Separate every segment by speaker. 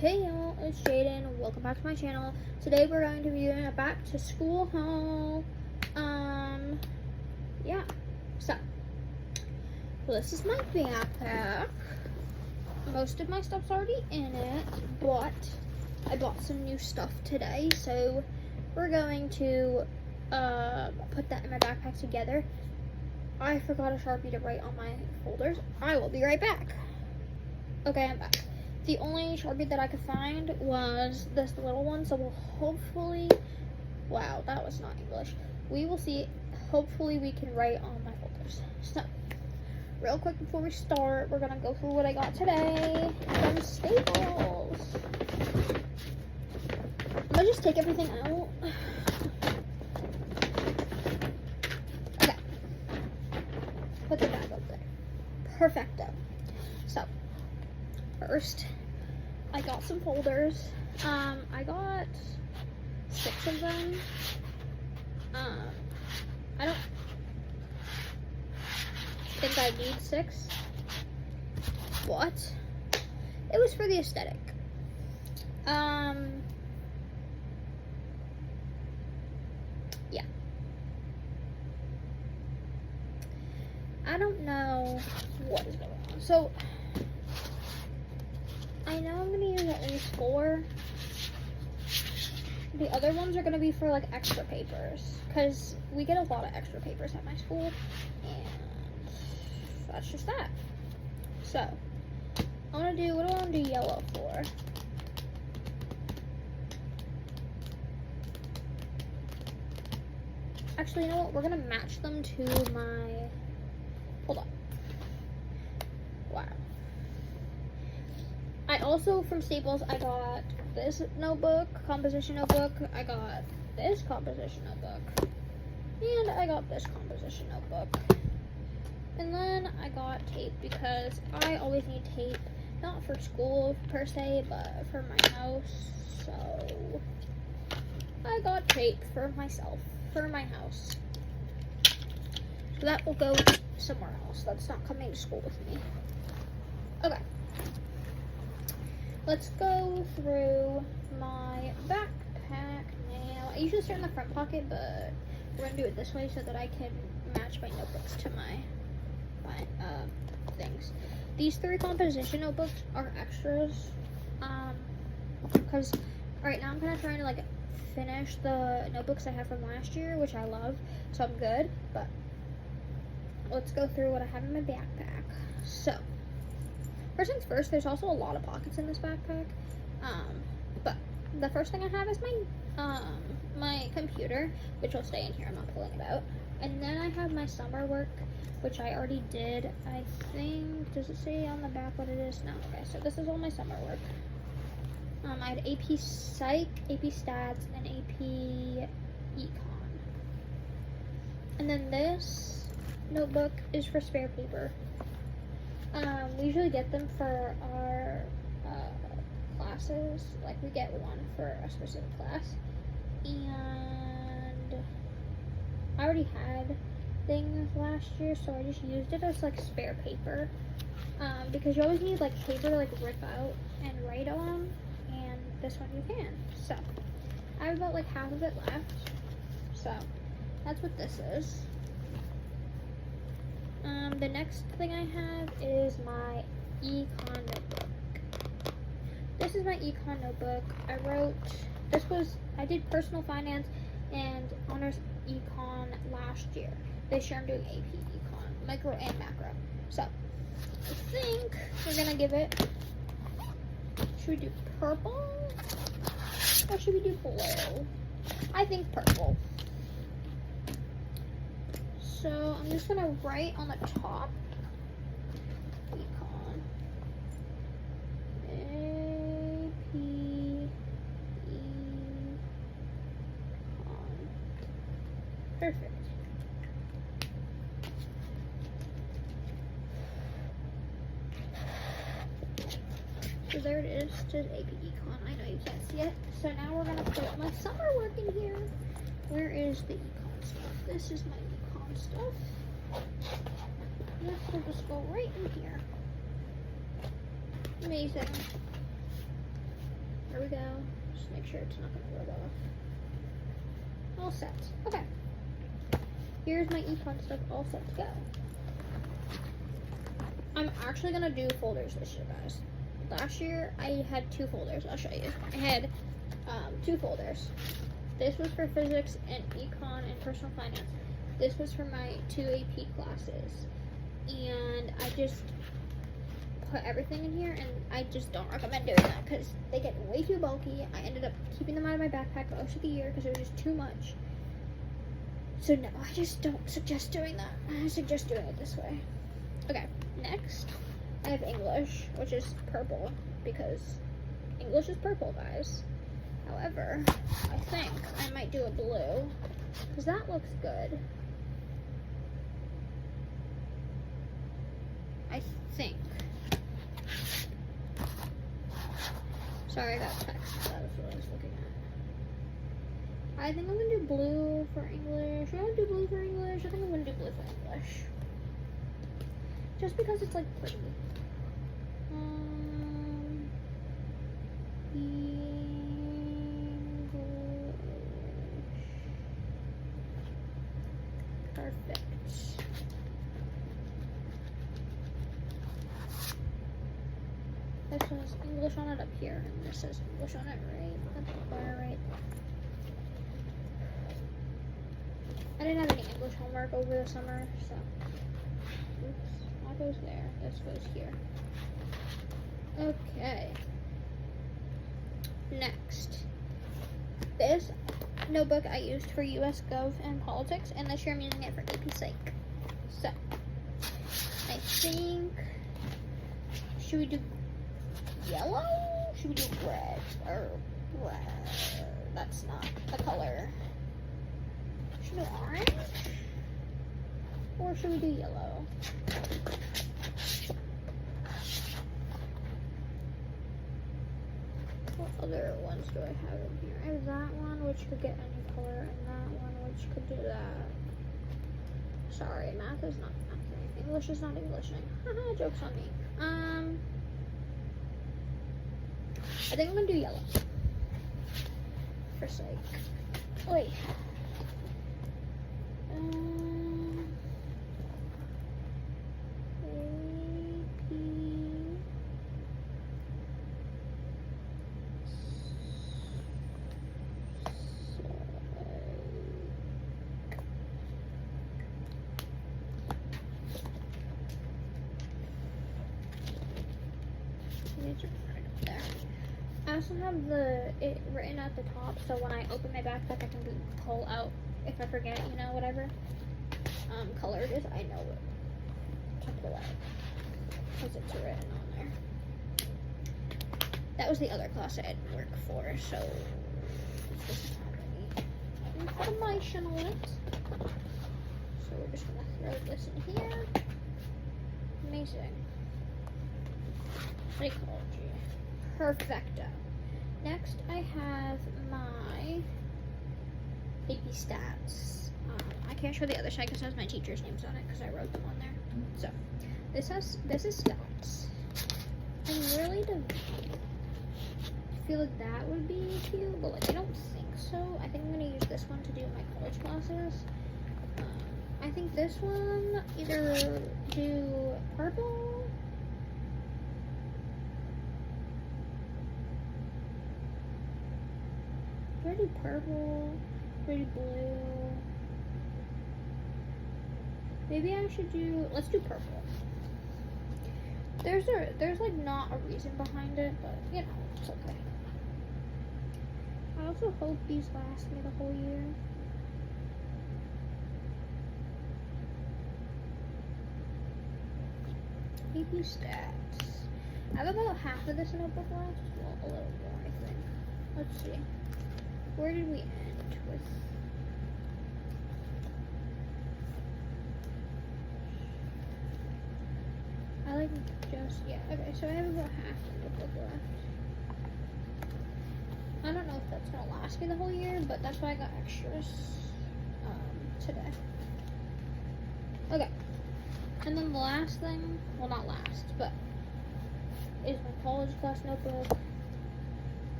Speaker 1: Hey y'all, it's Jaden. Welcome back to my channel. Today we're going to be doing a back to school haul. Yeah. So this is my backpack. Most of my stuff's already in it, but I bought some new stuff today, so we're going to put that in my backpack together. I forgot a Sharpie to write on my folders. I will be right back. Okay, I'm back. The only Sharpie that I could find was this little one, so we'll hopefully, wow, that was not English. We will see, hopefully we can write on my folders. So, real quick before we start, we're gonna go through what I got today from Staples. I'm gonna just take everything out. Okay. Put the bag up there. Perfecto. So, first, I got some folders. I got 6 of them. I don't think I need 6, but it was for the aesthetic. Yeah. I don't know what is going on. So, I know I'm gonna use at least 4. The other ones are gonna be for like extra papers, because we get a lot of extra papers at my school, and that's just that. So, what do I want to do yellow for? Actually, you know what? We're gonna match them to my, hold on. Wow. I also, from Staples, I got this notebook, composition notebook. I got this composition notebook. And I got this composition notebook. And then I got tape because I always need tape. Not for school per se, but for my house. So I got tape for myself, for my house. So that will go somewhere else. That's not coming to school with me. Okay. Let's go through my backpack now. I usually start in the front pocket, but we're going to do it this way so that I can match my notebooks to my things. These 3 composition notebooks are extras, because right now I'm kind of trying to like finish the notebooks I have from last year, which I love, so I'm good. But let's go through what I have in my backpack. So, first things first, there's also a lot of pockets in this backpack, but the first thing I have is my computer, which will stay in here. I'm not pulling it out. And then I have my summer work, which I already did. I think, does it say on the back what it is? No. Okay, so this is all my summer work. I had AP Psych, AP Stats, and AP Econ. And then this notebook is for spare paper. We usually get them for our classes. Like, we get one for a specific class. And I already had things last year, so I just used it as like spare paper. Because you always need like paper to like rip out and write on, and this one you can. So I have about like half of it left. So that's what this is. The next thing I have is my econ notebook. This is my econ notebook. I did personal finance and honors econ last year. This year I'm doing AP econ, micro and macro. So I think we're gonna give it, should we do purple or should we do blue? I think purple. So I'm just gonna write on the top, econ, AP, econ, perfect. So there it is, just AP econ. I know you can't see it. So now we're gonna put my summer work in here. Where is the econ stuff? This is my econ stuff. This will just go right in here. Amazing. we go. Just make sure it's not gonna rub off. All set. Okay. Here's my econ stuff all set to go. I'm actually gonna do folders this year, guys. Last year I had 2 folders. I'll show you. I had 2 folders. This was for physics and econ and personal finance. This was for my 2 AP classes. And I just put everything in here, and I just don't recommend doing that because they get way too bulky. I ended up keeping them out of my backpack most of the year because it was just too much. So no, I just don't suggest doing that. I suggest doing it this way. Okay, next I have English, which is purple because English is purple, guys. However, I think I might do a blue because that looks good. I think. Sorry, I got text. That was what I was looking at. I think I'm gonna do blue for English. Should I do blue for English? I think I'm gonna do blue for English. Just because it's like pretty. English. Perfect. This says English on it up here, and this says English on it right at the corner, right? I didn't have any English homework over the summer, so. Oops, that goes there. This goes here. Okay. Next. This notebook I used for US Gov and Politics, and this year I'm using it for AP Psych. So, I think, should we do yellow? Should we do red? Or red? That's not the color. Should we do orange? Or should we do yellow? What other ones do I have in here? I have that one, which could get any color, and that one, which could do that. Sorry, math is not mathing. English is not Englishing. Haha, joke's on me. I think I'm gonna do yellow. For sake. Wait. I also have it written at the top, so when I open my backpack, I can pull out if I forget, you know, whatever color it is. I know it to pull out because it's written on there. That was the other class I didn't work for, so this doesn't have any information on it. So we're just gonna throw this in here. Amazing. Psychology. Perfecto. Next, I have my AP Stats. I can't show the other side because it has my teacher's names on it because I wrote them on there. So, this is Stats. I really don't feel like that would be cute, but like I don't think so. I think I'm gonna use this one to do my college classes. I think this one either do purple. Do I do purple? Do I do blue? Maybe I should do, let's do purple. There's like not a reason behind it, but you know, it's okay. I also hope these last me the whole year. AP Stats. I have about half of this notebook left. Well, a little more, I think. Let's see. Where did we end with? I like just, yeah, okay, so I have about half the notebook left. I don't know if that's gonna last me the whole year, but that's why I got extras today. Okay, and then the last thing, well not last, but is my college class notebook.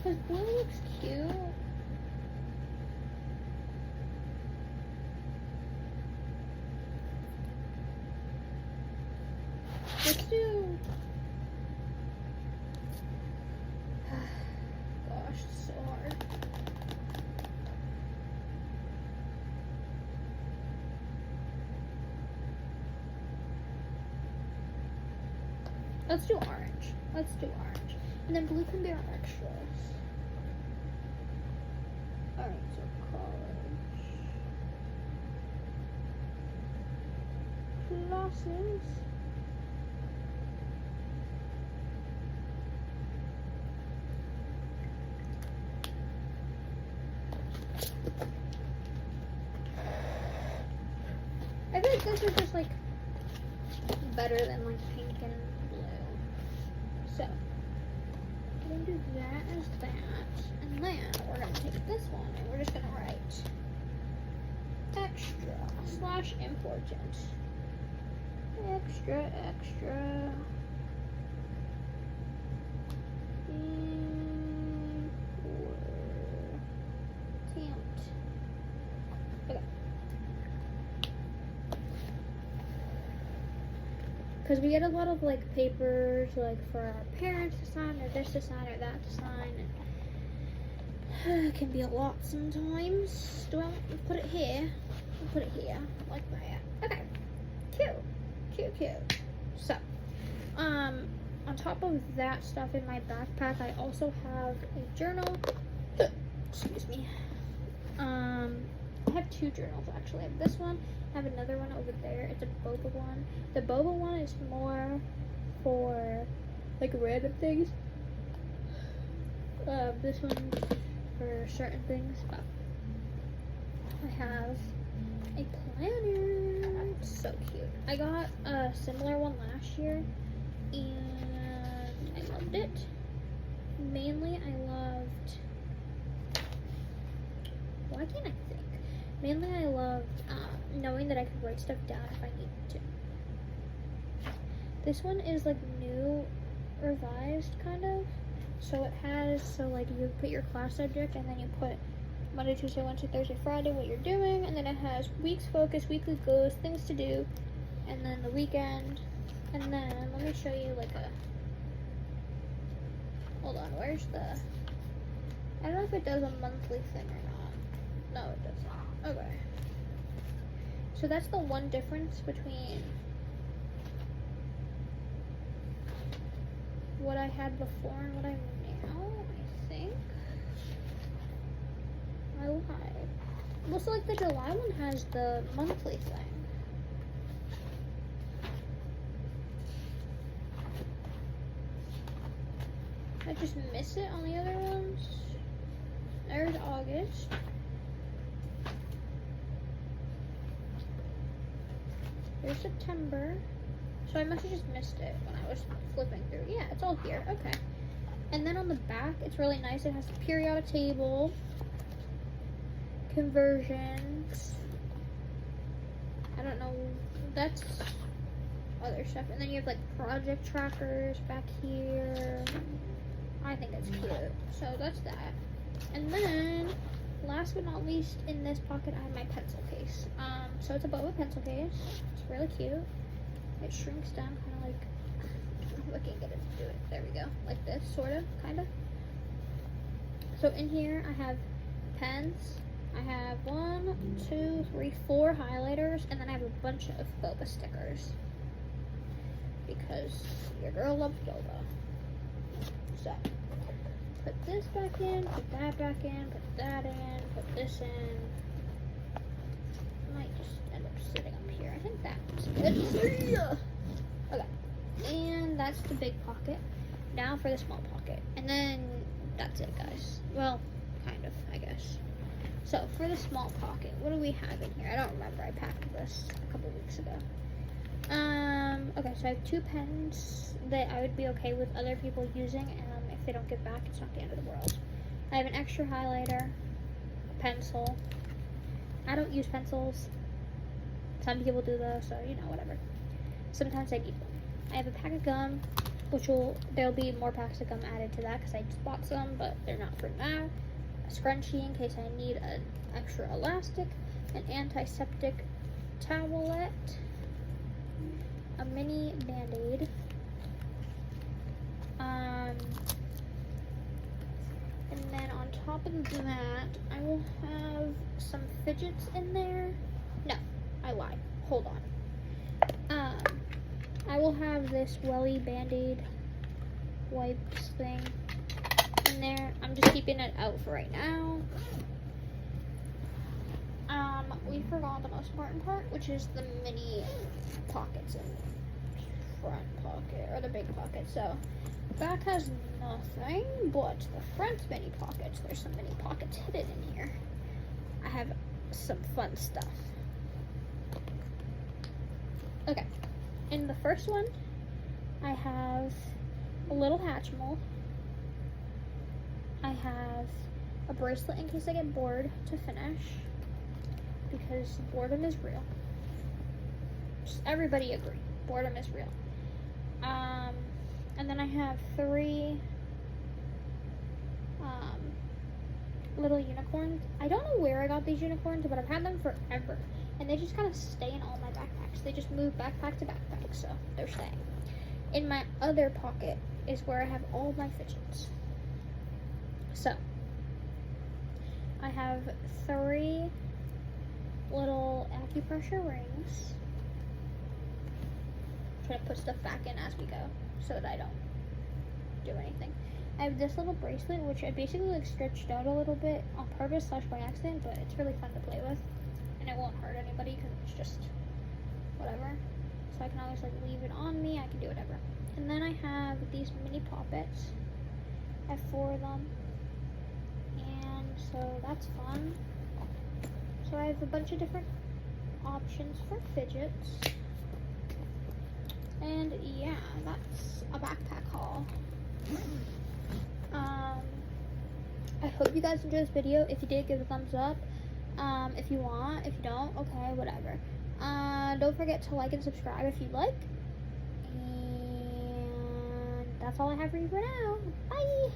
Speaker 1: Because blue looks cute. Let's do... Gosh, it's so hard. Let's do orange. Let's do orange. And then blue can be our extras. Alright, so college. Classes. I feel like this is just like better than like pink and blue. So we're gonna do that as that, and then we're gonna take this one and we're just gonna write extra / important. Extra. Important. Okay. Because we get a lot of like papers like for our parents to sign, or this to sign, or that to sign. And it can be a lot sometimes. Do I want to put it here? I'll put it here, like that. Okay. Cute. So, on top of that stuff in my backpack, I also have a journal. Excuse me. I have two journals actually. I have this one. I have another one over there. It's a boba one. The boba one is more for like random things. This one's for certain things. But I have a planner. It's so cute. I got a similar one last year and I loved it. Mainly I loved... Why can't I think? Mainly I loved knowing that I could write stuff down if I needed to. This one is like new, revised kind of. So it has, like you put your class subject and then you put Monday, Tuesday, Wednesday, Thursday, Friday, what you're doing. And then it has week's focus, weekly goals, things to do. And then the weekend. And then, let me show you like a... Hold on, where's the... I don't know if it does a monthly thing or not. No, it doesn't. Okay. So that's the one difference between what I had before and what I have now, I think. I lied. Well, so like the July one has the monthly thing. I just miss it on the other ones. There's August. There's September. So I must have just missed it when I was flipping through. Yeah, it's all here. Okay. And then on the back, it's really nice. It has the periodic table, conversions. I don't know. That's other stuff. And then you have like project trackers back here. I think it's cute. So that's that. And then, last but not least, in this pocket, I have my pencil case. So it's a boba pencil case. It's really cute. It shrinks down kind of like, I can't get it to do it. There we go. Like this, sort of, kind of. So in here, I have pens. I have 1, 2, 3, 4 highlighters. And then I have a bunch of boba stickers. Because your girl loves boba. So, put this back in, put that back in, put that in, put this in. Might just end up sitting up here. I think that's good. Okay, and that's the big pocket. Now for the small pocket, and then that's it, guys. Well, kind of, I guess. So for the small pocket, what do we have in here? I don't remember. I packed this a couple weeks ago. Okay, so I have 2 pens that I would be okay with other people using. If they don't get back, it's not the end of the world. I have an extra highlighter, a pencil. I don't use pencils. Some people do though, so you know, whatever. Sometimes I need them. I have a pack of gum, there'll be more packs to come added to that because I just bought some, but they're not for now. A scrunchie in case I need an extra elastic, an antiseptic towelette, a mini band-aid, and then on top of that, I will have some fidgets in there. No, I lied. Hold on. I will have this welly band-aid wipes thing in there. I'm just keeping it out for right now. We forgot the most important part, which is the mini pockets in the front pocket, or the big pocket. So, back has nothing, but the front's mini pockets. There's some mini pockets hidden in here. I have some fun stuff. Okay, in the first one, I have a little Hatchimal. I have a bracelet in case I get bored to finish, because boredom is real. Just everybody agree, boredom is real. And then I have 3 little unicorns. I don't know where I got these unicorns, but I've had them forever, and they just kind of stay in all my backpacks. They just move backpack to backpack, so they're staying. In my other pocket is where I have all my fidgets. So I have 3 little acupressure rings. Try to put stuff back in as we go so that I don't do anything. I have this little bracelet, which I basically like stretched out a little bit on purpose / by accident, but it's really fun to play with, and it won't hurt anybody because it's just whatever. So I can always like leave it on me. I can do whatever. And then I have these mini poppets. I have 4 of them, and so that's fun. So I have a bunch of different options for fidgets. And yeah, that's a backpack haul. I hope you guys enjoyed this video. If you did, give it a thumbs up. If you want. If you don't, okay, whatever. Don't forget to like and subscribe if you like. And that's all I have for you for now. Bye!